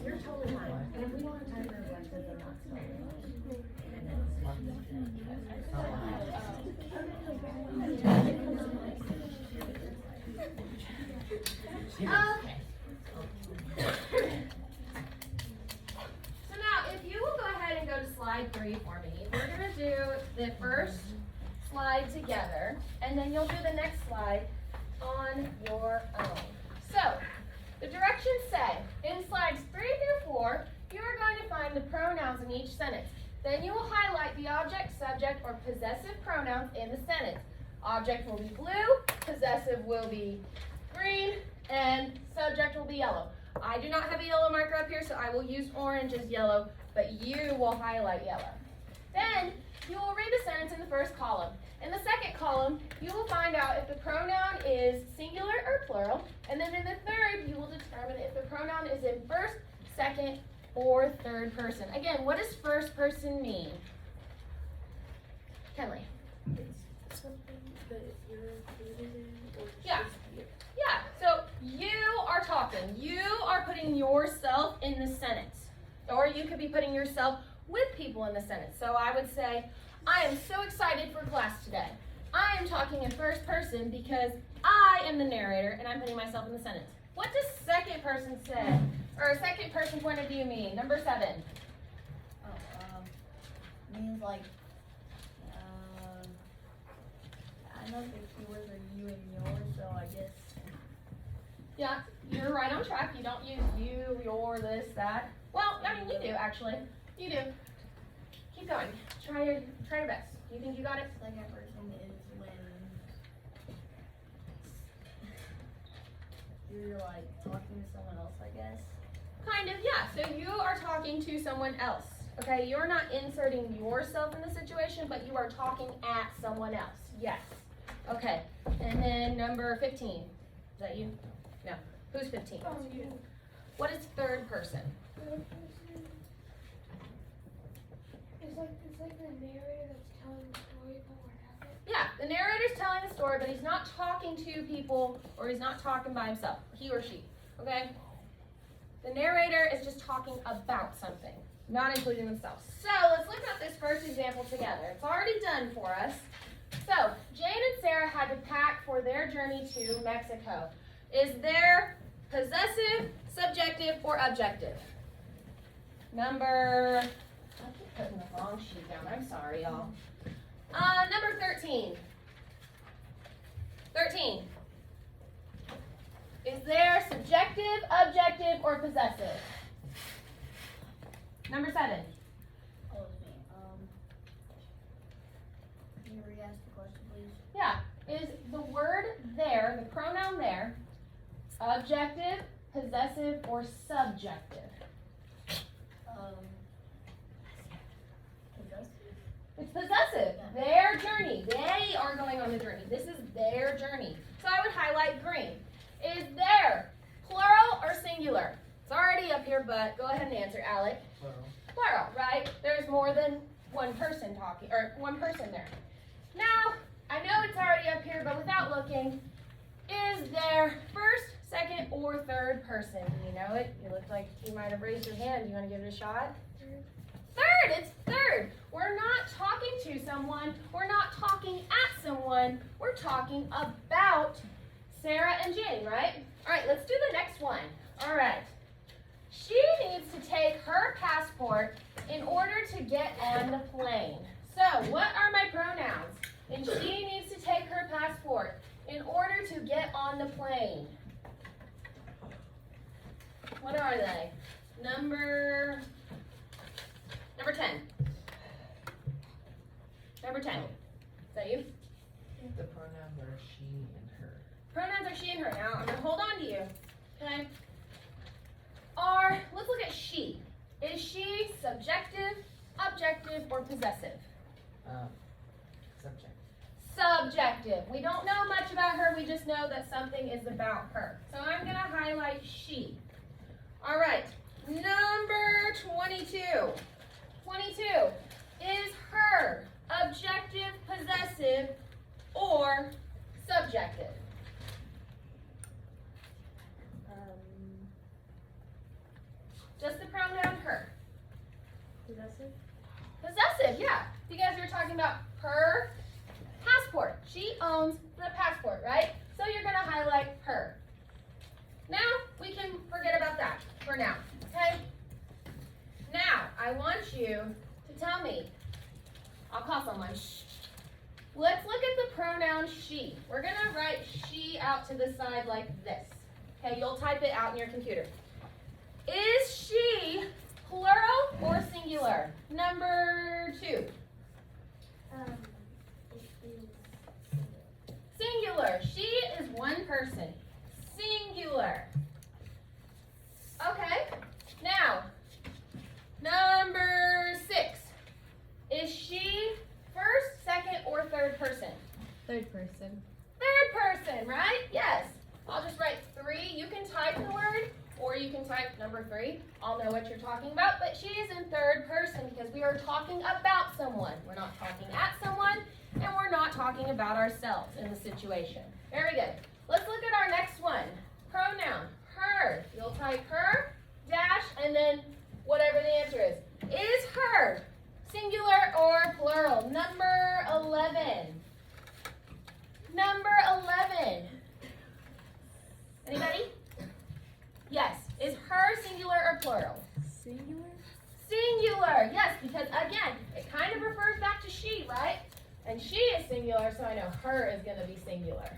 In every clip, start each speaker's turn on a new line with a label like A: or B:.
A: You're totally fine. And if we don't have time for reflections, then that's
B: Okay. So now, if you will go ahead and go to slide 3 for me, we're going to do the first slide together, and then you'll do the next slide on your own. So, the directions say, in slides 3 through 4, you are going to find the pronouns in each sentence. Then you will highlight the object, subject, or possessive pronouns in the sentence. Object will be blue, possessive will be green, and subject will be yellow. I do not have a yellow marker up here, so I will use orange as yellow, but you will highlight yellow. Then you will read the sentence in the first column. In the second column, you will find out if the pronoun is singular or plural, and then in the third, you will determine if the pronoun is in first, second, or third person. Again, what does first person mean? Kenley.
A: It's something that you're included in, or
B: Yeah.
A: just you.
B: Yeah, so you are talking. You are putting yourself in the sentence. Or you could be putting yourself with people in the sentence. So I would say, I am so excited for class today. I am talking in first person because I am the narrator and I'm putting myself in the sentence. What does second person say? Or second person point of view mean? Number 7.
A: Means like, I know the keywords are you and yours, so I guess.
B: Yeah, you're right on track. You don't use you, your, this, that. Well, I mean, you do actually. You do. Keep going. Try your best. You think you got it?
A: Second person is when you're like talking to someone else, I guess.
B: Kind of, yeah. So you are talking to someone else. Okay, you're not inserting yourself in the situation, but you are talking at someone else. Yes. Okay. And then number 15. Is that you? No. Who's 15?
A: You.
B: What is third person?
C: Third person is like the narrator that's telling the story about what happened.
B: Yeah, the narrator's telling the story, but he's not talking to people or he's not talking by himself. He or she. Okay? The narrator is just talking about something, not including themselves. So let's look at this first example together. It's already done for us. So Jane and Sarah had to pack for their journey to Mexico. Is there possessive, subjective, or objective? Number, I keep putting the wrong sheet down. I'm sorry, y'all. Number 13. 13. Is there subjective, objective, or possessive? Number 7.
A: Oh, it's me. Can you re-ask the question, please?
B: Yeah. Is the word there, the pronoun there, objective, possessive, or subjective?
A: Possessive?
B: It's possessive.
A: Yeah.
B: Their journey. They are going on the journey. This is their journey. So I would highlight green. Is there plural or singular? It's already up here, but go ahead and answer, Alec. Plural, right? There's more than one person talking, or one person there. Now, I know it's already up here, but without looking, is there first, second, or third person? Do you know it? You look like you might have raised your hand. You want to give it a shot? Third, it's third. We're not talking to someone. We're not talking at someone. We're talking about Sarah and Jane, right? All right, let's do the next one. All right. She needs to take her passport in order to get on the plane. So, what are my pronouns? And she needs to take her passport in order to get on the plane. What are they? Number 10. Number 10. Is that you?
D: The pronouns are she and her.
B: Pronouns are she and her. Now, I'm going to hold on to you. Okay? Let's look at she. Is she subjective, objective, or possessive?
D: Subject.
B: Subjective. We don't know much about her. We just know that something is about her. So I'm going to highlight she. All right. Number 22. 22. Is her objective, possessive, or subjective? owns the passport, right? So you're gonna highlight her. Now, we can forget about that for now, okay? Now, I want you to tell me, I'll call someone, shh. Let's look at the pronoun she. We're gonna write she out to the side like this. Okay, you'll type it out in your computer. Is she plural or singular? Number 2.
C: It is
B: Singular. She is one person. Singular. Okay. Now, number 6. Is she first, second, or third person?
A: Third person.
B: Third person, right? Yes. I'll just write 3. You can type the word, or you can type number 3. I'll know what you're talking about, but she is in third person because we are talking about someone. We're not talking at someone, and we're not talking about ourselves in the situation. Very good. Let's look at our next one. Pronoun, her. You'll type her, dash, and then whatever the answer is. Is her singular or plural? Number 11. Number 11. Anybody? Yes. Is her singular or plural?
A: Singular?
B: Singular. Yes, because again, it kind of refers back to she, right? And she is singular, so I know her is going to be singular.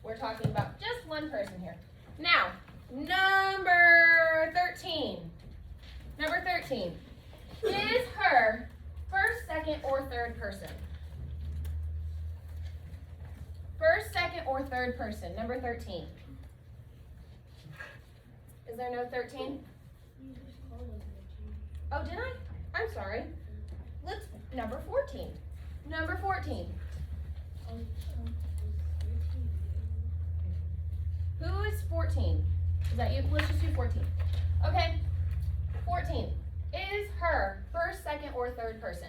B: We're talking about just one person here. Now, number 13. Number 13. Is her first, second, or third person? First, second, or third person? Number 13. Is there no 13?
C: you just called it
B: Oh, did I? I'm sorry. Let's, number 14. Number 14. Who is 14? Is that you? Let's just do 14. Okay. 14. Is her first, second, or third person?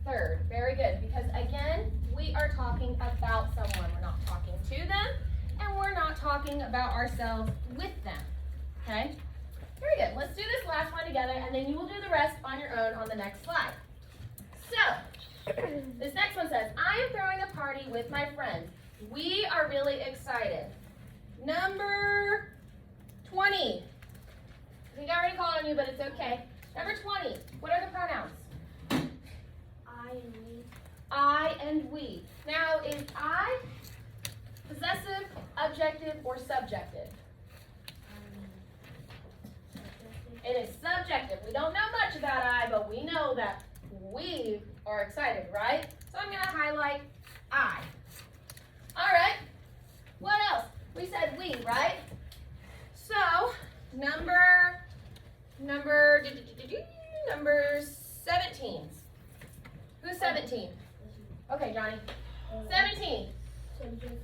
B: Third. Very good. Because again, we are talking about someone. We're not talking to them, and we're not talking about ourselves with them. Okay? Very good. Let's do this last one together, and then you will do the rest on your own on the next slide. So, this next one says, I am throwing a party with my friends. We are really excited. Number 20. I think I already called on you, but it's okay. Number 20. What are the pronouns?
C: I and we.
B: I and we. Now, is I possessive, objective, or subjective? It is subjective. We don't know much about I, but we know that we are excited, right? So I'm going to highlight I. All right. What else? We said we, right? So, number 17. Who's 17? Okay, Johnny. 17.
C: Subjective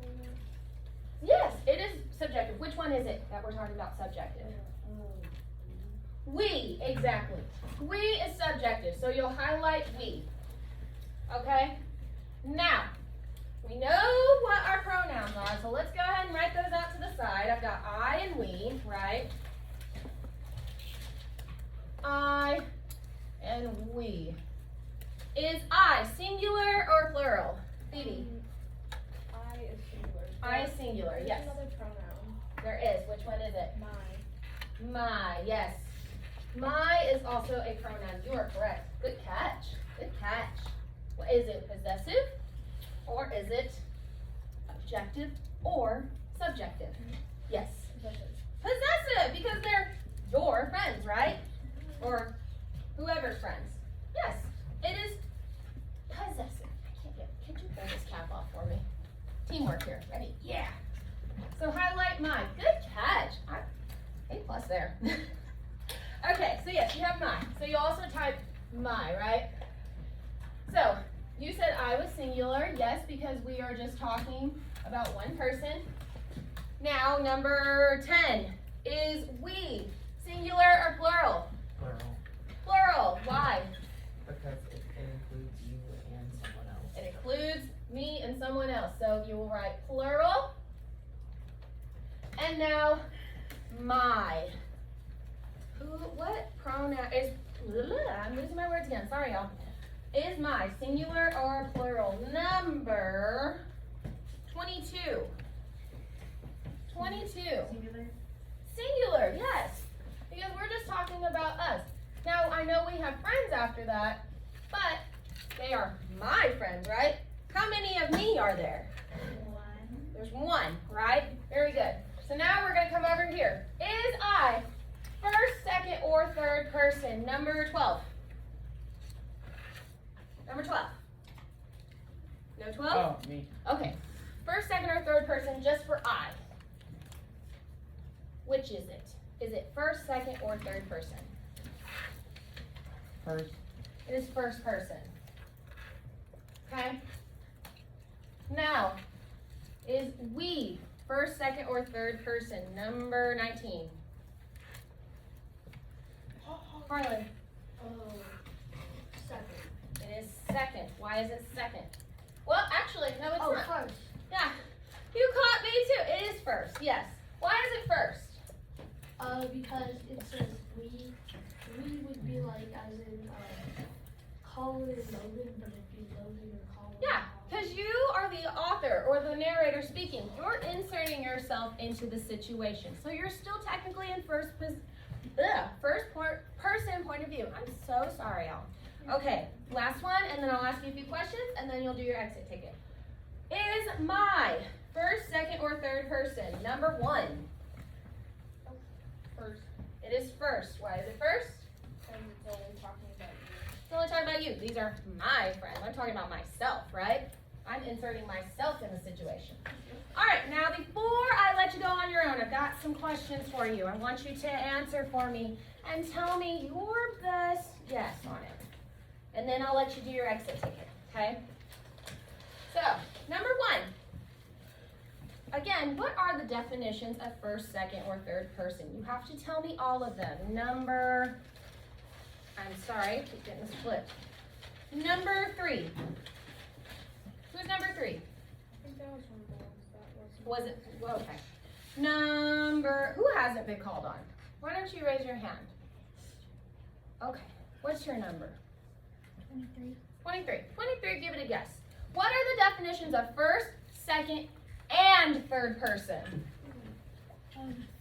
C: pronoun.
B: Yes, it is subjective. Which one is it that we're talking about subjective? We, exactly. We is subjective, so you'll highlight we. Okay? Now, we know what our pronouns are, so let's go ahead and write those out to the side. I've got I and we, right? I and we. Is I singular or plural? Phoebe.
A: I is singular.
B: I is singular,
A: There's
B: yes.
A: another pronoun.
B: There is. Which one is it?
A: My.
B: My, yes. My is also a pronoun. You are correct. Good catch. Good catch. Well, is it possessive? Or is it objective or subjective? Yes. Possessive, because they're your friends, right? Or whoever's friends. Yes, it is possessive. Could you pull this cap off for me? Teamwork here. Ready? Yeah. So highlight my. Good catch. A+ there. Okay, so yes, you have my. So you also type my, right? So you said I was singular. Yes, because we are just talking about one person. Now, number 10 is we. Singular or plural?
D: Plural.
B: Plural. Why?
D: Because it includes you and someone else.
B: It includes me and someone else. So you will write plural. And now, my. What pronoun is, I'm losing my words again. Sorry, y'all. is my singular or plural? Number 22. 22.
A: Singular.
B: Singular, yes. Because we're just talking about us. Now, I know we have friends after that, but they are my friends, right? How many of me are there?
A: One.
B: There's one, right? Very good. So now we're going to come over here. Is I first, second, or third person? Number 12. Number 12. No 12?
D: Oh, me.
B: Okay. First, second, or third person just for I. Which is it? Is it first, second, or third person?
D: First.
B: It is first person. Okay? Now, is we first, second, or third person? Number 19. Harlan.
C: Oh, second.
B: It is second. Why is it second? Well, actually, no, it's
C: Oh,
B: not.
C: first.
B: Yeah. You caught me too. It is first, yes. Why is it first?
C: Because it says we. We would be like as in Colin and Logan, but it'd be Logan or Colin.
B: Yeah, because you are the author or the narrator speaking. You're inserting yourself into the situation. So you're still technically in person point of view. I'm so sorry, y'all. Okay, last one, and then I'll ask you a few questions, and then you'll do your exit ticket. Is my first, second, or third person? Number 1.
A: First.
B: It is first. Why is it first?
A: Because it's only talking about you.
B: It's only talking about you. These are my friends. I'm talking about myself, right? I'm inserting myself in the situation. All right, now before I let you go on your own, I've got some questions for you. I want you to answer for me and tell me your best guess on it. And then I'll let you do your exit ticket, okay? So, number 1. Again, what are the definitions of first, second, or third person? You have to tell me all of them. I'm sorry, keep getting this flipped. Number 3. Who's number 3?
A: I think that was one of the ones that wasn't.
B: Was it? Well, okay. Who hasn't been called on? Why don't you raise your hand? Okay. What's your number?
C: 23.
B: 23. 23, give it a guess. What are the definitions of first, second, and third person?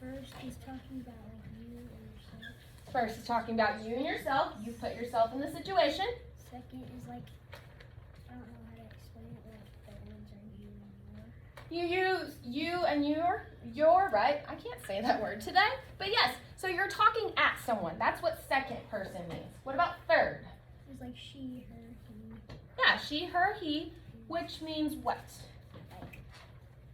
C: First is talking about like you and yourself.
B: First is talking about you and yourself. You put yourself in the situation.
C: Second is like, I don't know how to explain it, like the ones are you and your.
B: You use you and your, right? I can't say that word today. But yes, so you're talking at someone. That's what second person means. What about third?
C: It's like she, her, he.
B: Yeah, she, her, he, which means what?
C: Like,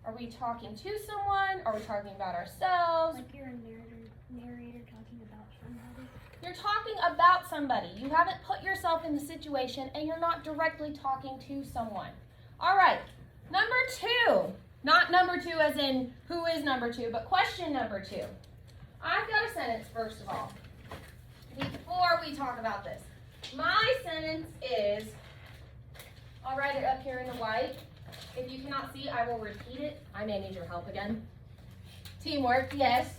B: Are we talking to someone? Are we talking about ourselves?
C: like you're a narrator talking about somebody.
B: You're talking about somebody. You haven't put yourself in the situation and you're not directly talking to someone. All right, number 2. Not number 2 as in who is number 2, but question number 2. I've got a sentence first of all, before we talk about this. My sentence is, I'll write it up here in the white. If you cannot see, I will repeat it. I may need your help again. Teamwork, yes.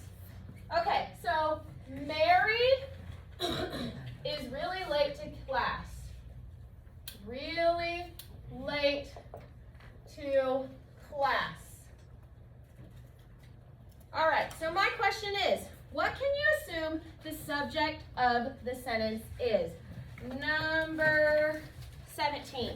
B: Okay, so Mary is really late to class. Really late to class. All right, so my question is, what can you assume the subject of the sentence is? Number 17.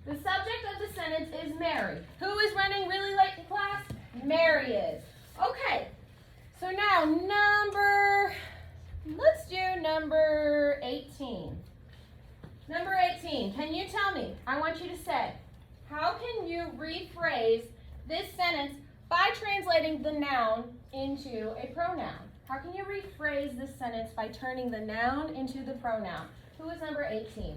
B: The subject of the sentence is Mary. Who is running really late to class? Mary is. Okay, so now let's do number 18. Number 18, can you tell me, I want you to say, how can you rephrase this sentence by translating the noun into a pronoun? How can you rephrase this sentence by turning the noun into the pronoun? Who is number 18?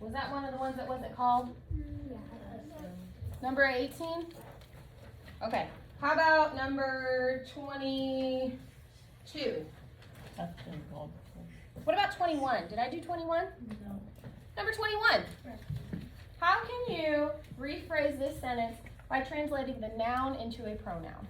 B: Was that one of the ones that wasn't called?
C: Yeah.
B: Number 18? Okay. How about number 22?
D: That's been called before.
B: What about 21? Did I do 21?
C: No.
B: Number 21. How can you rephrase this sentence by translating the noun into a pronoun?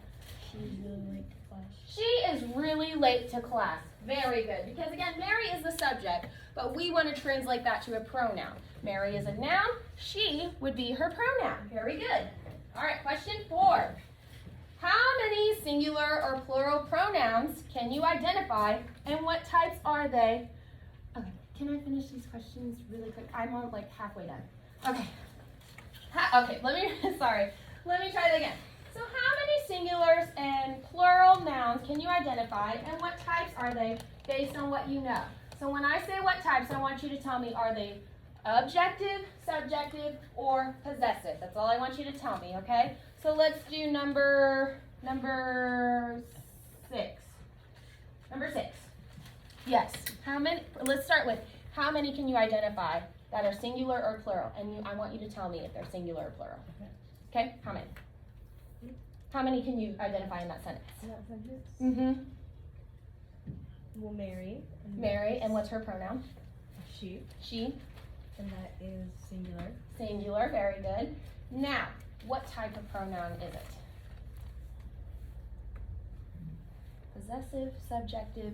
C: She's really late to class.
B: She is really late to class. Very good. Because again, Mary is the subject, but we want to translate that to a pronoun. Mary is a noun. She would be her pronoun. Very good. All right, question 4. How many singular or plural pronouns can you identify, and what types are they? Okay, can I finish these questions really quick? I'm on like halfway done. Okay. Okay, let me try that again. So how many singulars and plural nouns can you identify, and what types are they based on what you know? So when I say what types, I want you to tell me, are they objective, subjective, or possessive? That's all I want you to tell me, okay? So let's do number 6. Number 6. Yes. How many? Let's start with how many can you identify that are singular or plural? And I want you to tell me if they're singular or plural. Okay? How many? How many can you identify in that sentence?
A: That sentence.
B: Mm-hmm.
A: Well, Mary.
B: Mary, and what's her pronoun?
A: She.
B: She.
A: And that is singular.
B: Singular. Very good. Now, what type of pronoun is it? Possessive, subjective,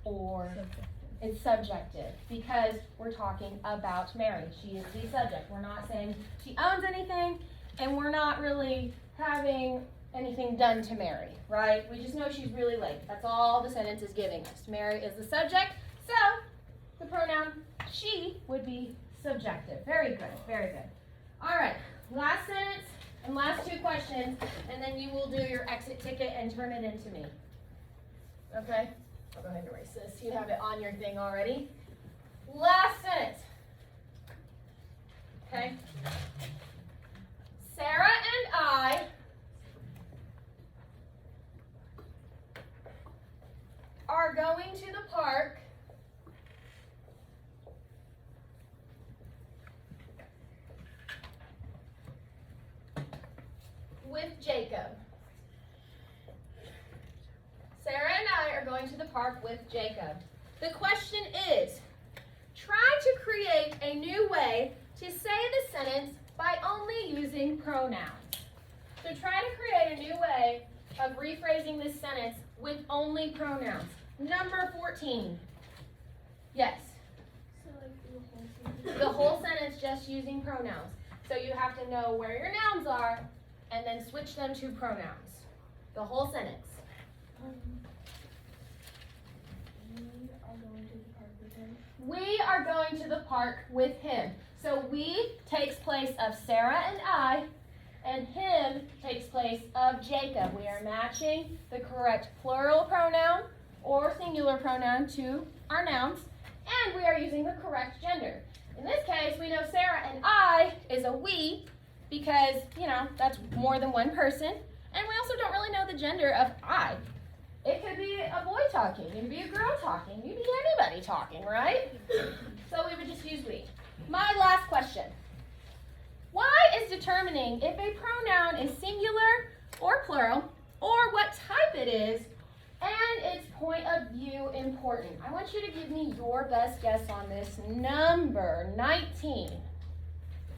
B: or
A: Subjective.
B: it's subjective because we're talking about Mary. She is the subject. We're not saying she owns anything, and we're not really having anything done to Mary, right? We just know she's really late. That's all the sentence is giving us. Mary is the subject, so the pronoun she would be subjective. Very good, very good. All right, last sentence and last 2 questions, and then you will do your exit ticket and turn it into me. Okay? I'll go ahead and erase this. You have it on your thing already. Last sentence. Okay? Sarah and I are going to the park with Jacob. Sarah and I are going to the park with Jacob. The question is, try to create a new way to say the sentence by only using pronouns. So try to create a new way of rephrasing this sentence with only pronouns. Number 14. Yes.
C: So like the whole sentence.
B: The whole sentence just using pronouns. So you have to know where your nouns are and then switch them to pronouns. The whole sentence.
C: We are going to the park with him.
B: We are going to the park with him. So we takes place of Sarah and I, and him takes place of Jacob. We are matching the correct plural pronoun or singular pronoun to our nouns, and we are using the correct gender. In this case, we know Sarah and I is a we because, that's more than one person, and we also don't really know the gender of I. It could be a boy talking, it could be a girl talking, it could be anybody talking, right? So we would just use we. My last question. Why is determining if a pronoun is singular or plural, or what type it is, and its point of view important? I want you to give me your best guess on this. Number 19.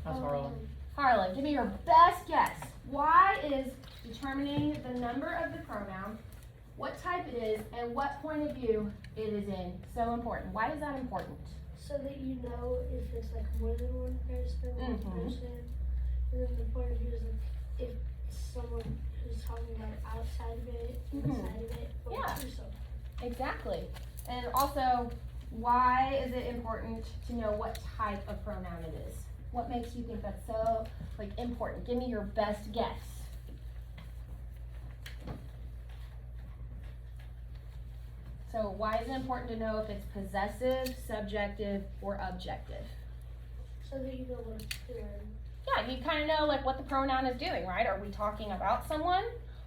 D: That's Harlan.
B: Harlan, give me your best guess. Why is determining the number of the pronoun, what type it is, and what point of view it is in so important? Why is that important?
C: So that you know if it's like more than one person,
B: Mhm.
C: and then the point of view is like if someone who's talking about outside of it,
B: Mhm.
C: inside of it, or
B: Yeah.
C: through something.
B: Exactly. And also, why is it important to know what type of pronoun it is? What makes you think that's so important? Give me your best guess. So why is it important to know if it's possessive, subjective, or objective?
C: So that you know what it's doing.
B: Yeah, you kind of know what the pronoun is doing, right? Are we talking about someone?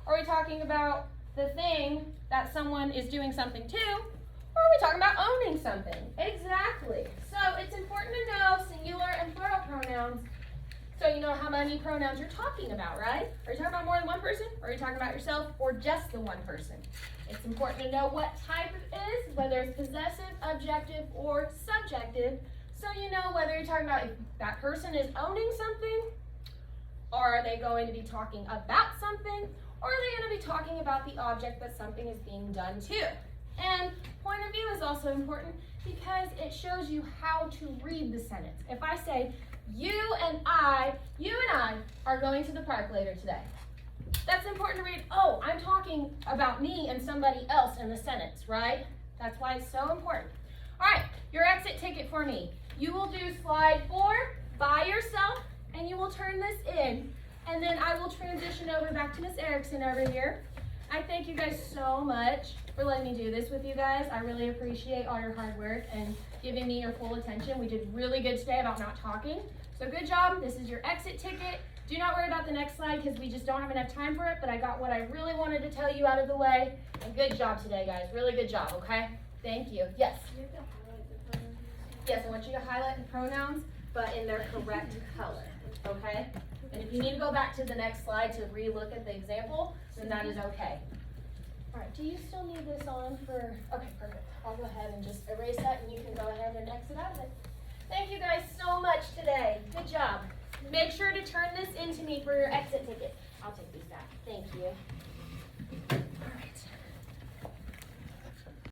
B: Are we talking about the thing that someone is doing something to? Or are we talking about owning something? Exactly. So it's important to know singular and plural pronouns so you know how many pronouns you're talking about, right? Are you talking about more than one person? Or are you talking about yourself or just the one person? It's important to know what type it is, whether it's possessive, objective, or subjective, so you know whether you're talking about if that person is owning something, or are they going to be talking about something, or are they going to be talking about the object that something is being done to? And point of view is also important because it shows you how to read the sentence. If I say, you and I are going to the park later today. That's important to read. Oh, I'm talking about me and somebody else in the sentence, right? That's why it's so important. All right, your exit ticket for me. You will do slide 4 by yourself, and you will turn this in, and then I will transition over back to Miss Erickson over here. I thank you guys so much for letting me do this with you guys. I really appreciate all your hard work and giving me your full attention. We did really good today about not talking. So good job. This is your exit ticket. Do not worry about the next slide because we just don't have enough time for it, but I got what I really wanted to tell you out of the way. And good job today, guys. Really good job, okay? Thank you. Yes?
C: You have to highlight the pronouns.
B: Yes, I want you to highlight the pronouns, but in their correct color, okay? And if you need to go back to the next slide to re-look at the example, then that is okay. All right, do you still need this on for, okay, perfect. I'll go ahead and just erase that and you can go ahead and exit out of it. Thank you guys so much today. Good job. Make sure to turn this in to me for your exit ticket. I'll take these back. Thank you. All right.